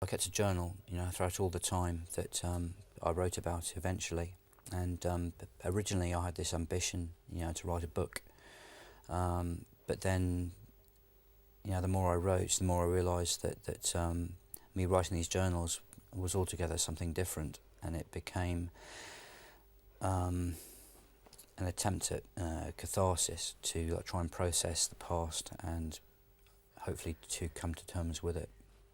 I kept a journal, throughout all the time that I wrote about eventually. And originally I had this ambition, to write a book. But then, the more I wrote, the more I realised that me writing these journals was altogether something different, and it became an attempt at catharsis to try and process the past and hopefully to come to terms with it.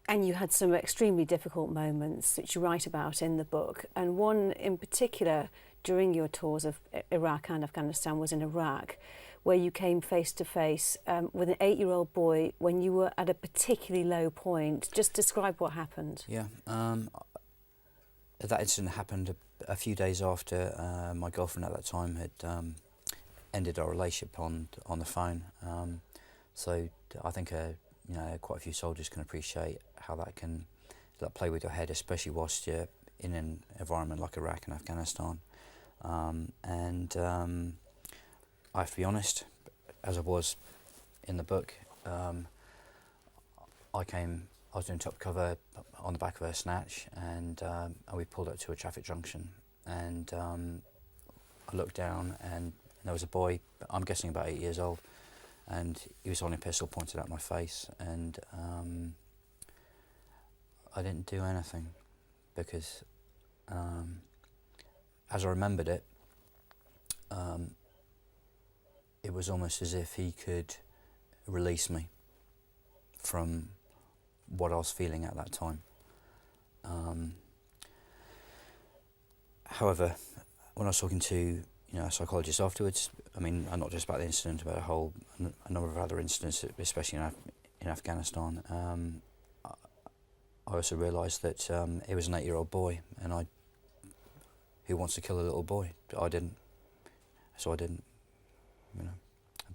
And you had some extremely difficult moments which you write about in the book, and one in particular during your tours of Iraq and Afghanistan was in Iraq, where you came face to face with an 8-year-old boy when you were at a particularly low point. Just describe what happened. Yeah, that incident happened a few days after my girlfriend at that time had ended our relationship on the phone. So I think quite a few soldiers can appreciate how that can play with your head, especially whilst you're in an environment like Iraq and Afghanistan. I have to be honest, as I was in the book, I was doing top cover on the back of a snatch, and we pulled up to a traffic junction, and I looked down and there was a boy, I'm guessing about 8 years old, and he was holding a pistol pointed at my face, and I didn't do anything because as I remembered it, it was almost as if he could release me from what I was feeling at that time. However, when I was talking to a psychologist afterwards, not just about the incident, about a number of other incidents, especially in Afghanistan, I also realised that he was an 8-year-old boy, and who wants to kill a little boy? I didn't, so I didn't.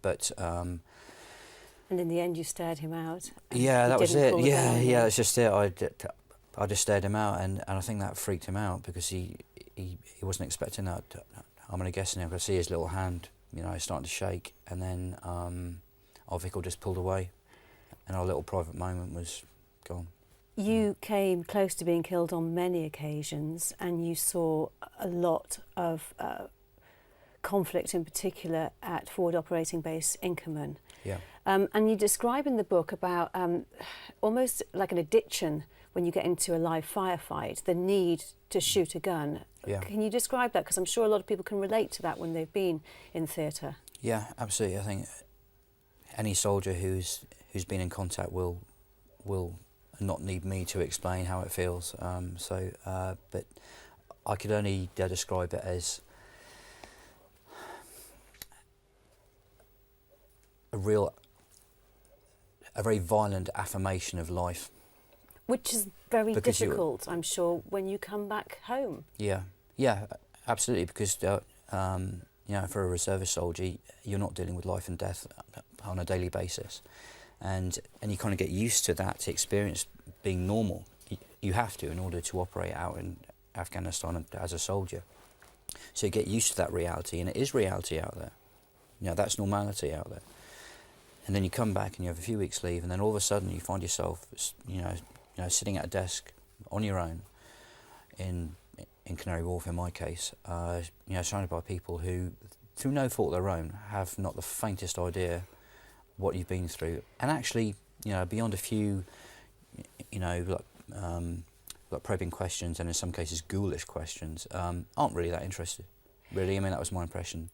But and in the end, you stared him out. Yeah, that was it. Yeah, that's just it. I just stared him out, and I think that freaked him out because he wasn't expecting that. I'm gonna guess now. I see his little hand, starting to shake, and then our vehicle just pulled away, and our little private moment was gone. You came close to being killed on many occasions, and you saw a lot of conflict, in particular at Forward Operating Base Inkerman. Yeah. And you describe in the book about almost like an addiction when you get into a live firefight, the need to shoot a gun. Yeah. Can you describe that? Because I'm sure a lot of people can relate to that when they've been in theatre. Yeah, absolutely. I think any soldier who's been in contact will not need me to explain how it feels. But I could only describe it as a very violent affirmation of life. Which is very difficult, I'm sure, when you come back home. Yeah, absolutely, because for a reservist soldier, you're not dealing with life and death on a daily basis, and you kind of get used to that experience being normal. You have to, in order to operate out in Afghanistan as a soldier. So you get used to that reality, and it is reality out there. That's normality out there. And then you come back and you have a few weeks leave, and then all of a sudden you find yourself, sitting at a desk on your own in Canary Wharf, in my case, surrounded by people who, through no fault of their own, have not the faintest idea what you've been through, and actually, beyond a few, like probing questions, and in some cases ghoulish questions, aren't really that interested. Really, that was my impression.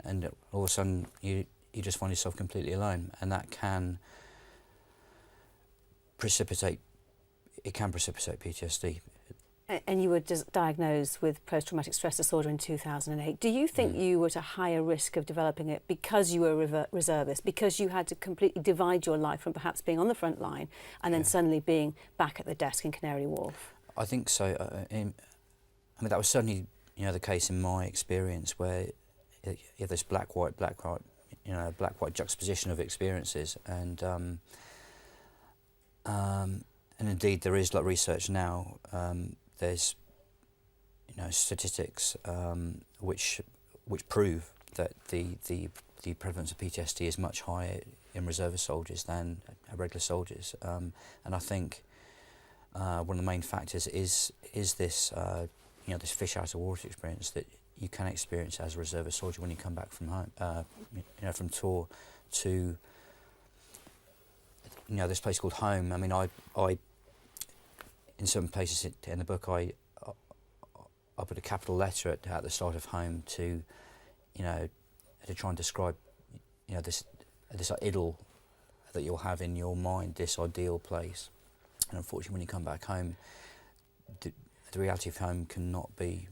And all of a sudden, you just find yourself completely alone, and that can precipitate PTSD. And you were diagnosed with post-traumatic stress disorder in 2008. Do you think you were at a higher risk of developing it because you were a reservist, because you had to completely divide your life from perhaps being on the front line and then suddenly being back at the desk in Canary Wharf? I think so. That was certainly the case in my experience, where you have this black-white juxtaposition of experiences, and indeed there is research now. There's statistics which prove that the prevalence of PTSD is much higher in reservist soldiers than regular soldiers, and I think one of the main factors is this this fish out of water experience that you can experience as a reservist soldier when you come back from home, from tour to this place called home. I mean, I in some places in the book I put a capital letter at the start of home to try and describe this idyll that you'll have in your mind, this ideal place. And unfortunately, when you come back home, the reality of home cannot be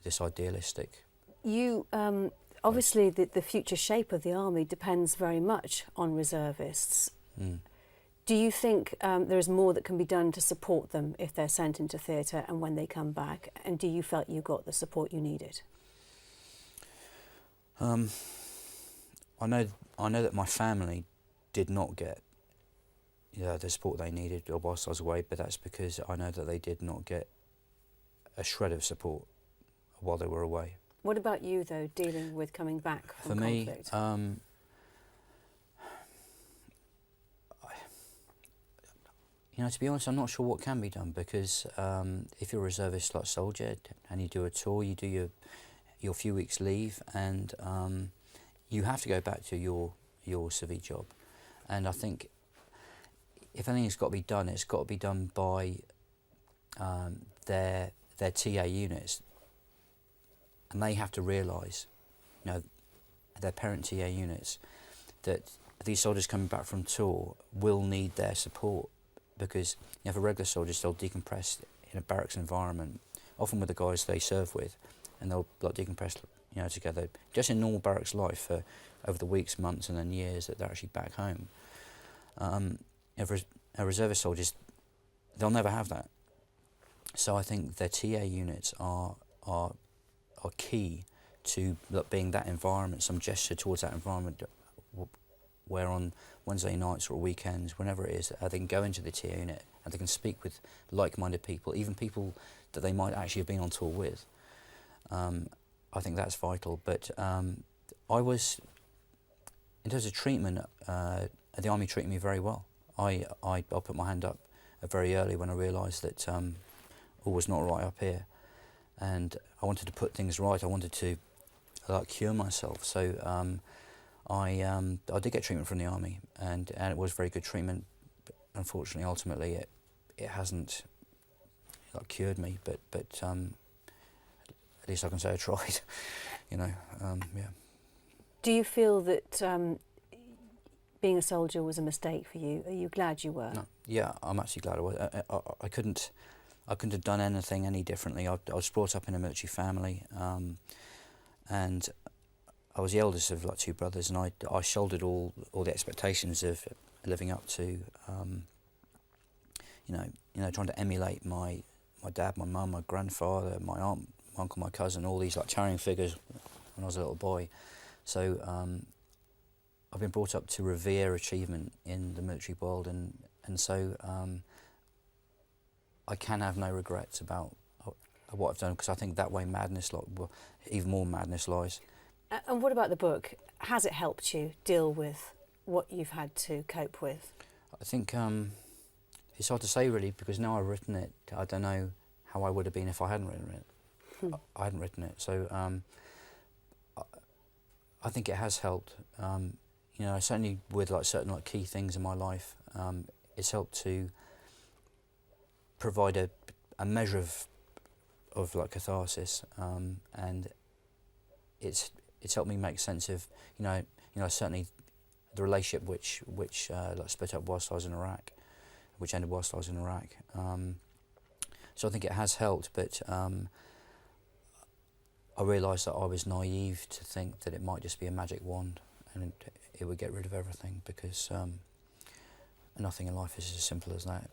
this idealistic. You obviously the future shape of the army depends very much on reservists. Mm. Do you think there is more that can be done to support them if they're sent into theatre and when they come back? And do you felt you got the support you needed? I know that my family did not get the support they needed whilst I was away, but that's because I know that they did not get a shred of support while they were away. What about you, though, dealing with coming back from conflict? For me, to be honest, I'm not sure what can be done, because if you're a reservist like soldier and you do a tour, you do your few weeks leave, and you have to go back to your civvy job. And I think if anything's got to be done, it's got to be done by their TA units, and they have to realise, their parent TA units, that these soldiers coming back from tour will need their support, because for regular soldiers, they'll decompress in a barracks environment, often with the guys they serve with, and they'll decompress together just in normal barracks life for over the weeks, months, and then years that they're actually back home. For reservist soldiers, they'll never have that. So I think their TA units are key to being that environment, some gesture towards that environment, where on Wednesday nights or weekends, whenever it is, they can go into the TA unit and they can speak with like-minded people, even people that they might actually have been on tour with. I think that's vital. But I was, in terms of treatment, the Army treated me very well. I put my hand up very early when I realised that all was not right up here, and I wanted to put things right. I wanted to cure myself. So I did get treatment from the Army, and it was very good treatment. But unfortunately, ultimately, it hasn't cured me. But at least I can say I tried. Yeah. Do you feel that being a soldier was a mistake for you? Are you glad you were? No. Yeah, I'm actually glad I was. I couldn't have done anything any differently. I was brought up in a military family, and I was the eldest of two brothers, and I shouldered all the expectations of living up to, trying to emulate my dad, my mum, my grandfather, my aunt, my uncle, my cousin, all these towering figures when I was a little boy. So I've been brought up to revere achievement in the military world, and so I can have no regrets about what I've done, because I think that way even more madness lies. And what about the book? Has it helped you deal with what you've had to cope with? I think it's hard to say, really, because now I've written it, I don't know how I would have been if I hadn't written it. I hadn't written it, so I think it has helped. Certainly with certain key things in my life, it's helped to provide a measure of catharsis, and it's helped me make sense of certainly the relationship which split up whilst I was in Iraq, which ended whilst I was in Iraq. So I think it has helped, but I realised that I was naive to think that it might just be a magic wand and it would get rid of everything, because nothing in life is as simple as that.